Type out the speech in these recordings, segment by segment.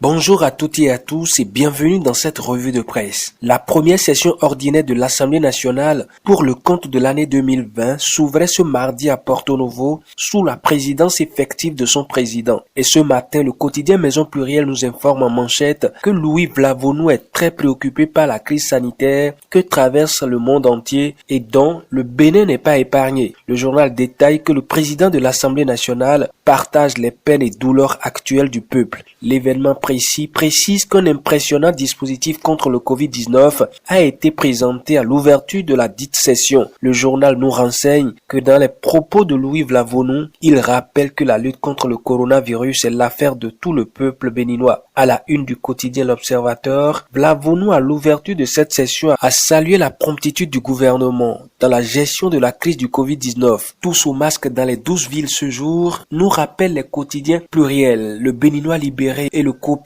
Bonjour à toutes et à tous et bienvenue dans cette revue de presse. La première session ordinaire de l'Assemblée nationale pour le compte de l'année 2020 s'ouvrait ce mardi à Porto Novo sous la présidence effective de son président. Et ce matin, le quotidien Maison Plurielle nous informe en manchette que Louis Vlavonou est très préoccupé par la crise sanitaire que traverse le monde entier et dont le Bénin n'est pas épargné. Le journal détaille que le président de l'Assemblée nationale partage les peines et douleurs actuelles du peuple. L'événement précise qu'un impressionnant dispositif contre le Covid-19 a été présenté à l'ouverture de la dite session. Le journal nous renseigne que dans les propos de Louis Vlavonou, il rappelle que la lutte contre le coronavirus est l'affaire de tout le peuple béninois. À la une du quotidien L'Observateur, Vlavonou à l'ouverture de cette session a salué la promptitude du gouvernement dans la gestion de la crise du Covid-19. Tous au masque dans les 12 villes ce jour nous rappellent les quotidiens pluriels, le Béninois libéré et le coopérant.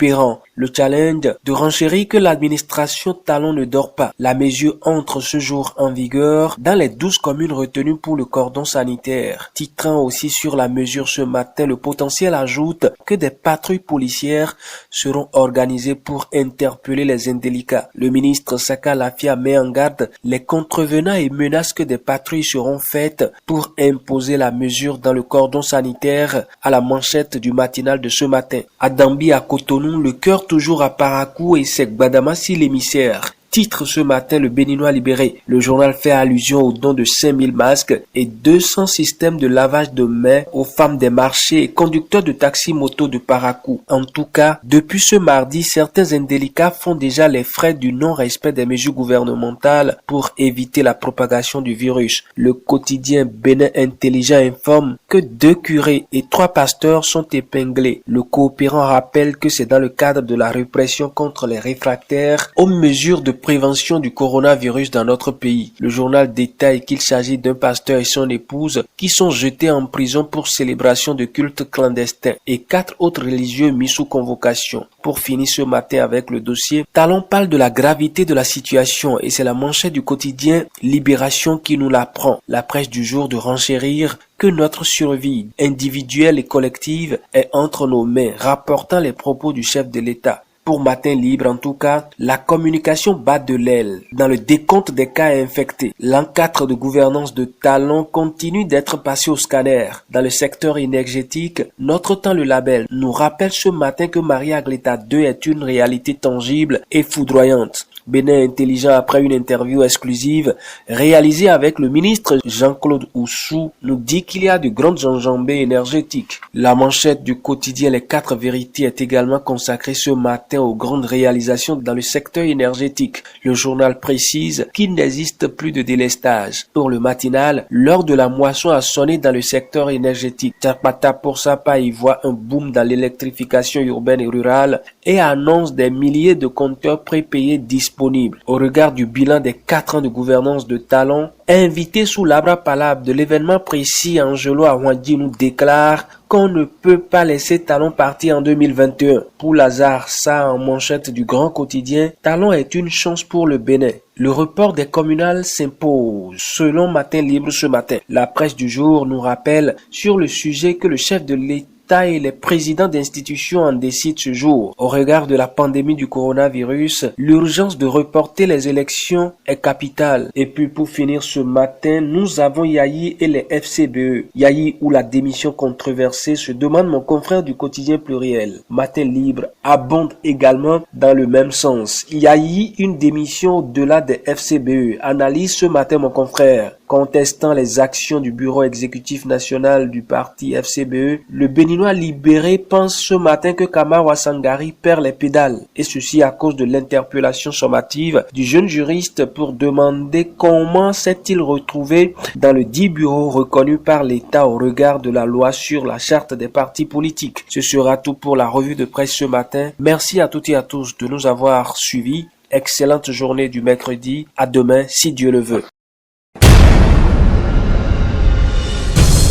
Le challenge de renchérir que l'administration Talon ne dort pas. La mesure entre ce jour en vigueur dans les 12 communes retenues pour le cordon sanitaire. Titrant aussi sur la mesure ce matin, le potentiel ajoute que des patrouilles policières seront organisées pour interpeller les indélicats. Le ministre Saka Lafia met en garde les contrevenants et menace que des patrouilles seront faites pour imposer la mesure dans le cordon sanitaire à la manchette du matinal de ce matin. À Dambi, à Cotonou, le cœur toujours à Parakou et c'est Gbadamassi l'émissaire. Titre ce matin le Béninois libéré. Le journal fait allusion au don de 5000 masques et 200 systèmes de lavage de mains aux femmes des marchés et conducteurs de taxi-moto de Parakou. En tout cas, depuis ce mardi, certains indélicats font déjà les frais du non-respect des mesures gouvernementales pour éviter la propagation du virus. Le quotidien Bénin Intelligent informe que 2 curés et 3 pasteurs sont épinglés. Le coopérant rappelle que c'est dans le cadre de la répression contre les réfractaires aux mesures de prévention du coronavirus dans notre pays. Le journal détaille qu'il s'agit d'un pasteur et son épouse qui sont jetés en prison pour célébration de culte clandestin et 4 autres religieux mis sous convocation. Pour finir ce matin avec le dossier, Talon parle de la gravité de la situation et c'est la manchette du quotidien Libération qui nous l'apprend. La presse du jour de renchérir que notre survie individuelle et collective est entre nos mains, rapportant les propos du chef de l'État. Pour Matin Libre, en tout cas, la communication bat de l'aile. Dans le décompte des cas infectés, l'encadre de gouvernance de Talon continue d'être passé au scanner. Dans le secteur énergétique, Notre Temps le Label nous rappelle ce matin que Maria Agleta 2 est une réalité tangible et foudroyante. Bénin Intelligent, après une interview exclusive réalisée avec le ministre Jean-Claude Oussou, nous dit qu'il y a de grandes enjambées énergétiques. La manchette du quotidien Les 4 Vérités est également consacrée ce matin aux grandes réalisations dans le secteur énergétique. Le journal précise qu'il n'existe plus de délestage. Pour le matinal, l'heure de la moisson a sonné dans le secteur énergétique. Tapata pour sa part y voit un boom dans l'électrification urbaine et rurale et annonce des milliers de compteurs prépayés disponibles. Au regard du bilan des 4 ans de gouvernance de Talon, invité sous l'abrapalable de l'événement précis, Angelo Awandi nous déclare qu'on ne peut pas laisser Talon partir en 2021. Pour Lazare ça en manchette du grand quotidien, Talon est une chance pour le Bénin. Le report des communales s'impose, selon Matin Libre ce matin. La presse du jour nous rappelle sur le sujet que le chef de l'État et les présidents d'institutions en décident ce jour. Au regard de la pandémie du coronavirus, l'urgence de reporter les élections est capitale. Et puis pour finir ce matin, nous avons Yayi et les FCBE. Yayi ou la démission controversée, se demande mon confrère du quotidien Pluriel. Matin Libre abonde également dans le même sens. Yayi, une démission au-delà des FCBE. Analyse ce matin mon confrère. Contestant les actions du bureau exécutif national du parti FCBE, le Béninois libéré pense ce matin que Kamara Sangari perd les pédales, et ceci à cause de l'interpellation sommative du jeune juriste pour demander comment s'est-il retrouvé dans le dit bureau reconnu par l'État au regard de la loi sur la charte des partis politiques. Ce sera tout pour la revue de presse ce matin. Merci à toutes et à tous de nous avoir suivis. Excellente journée du mercredi. À demain si Dieu le veut.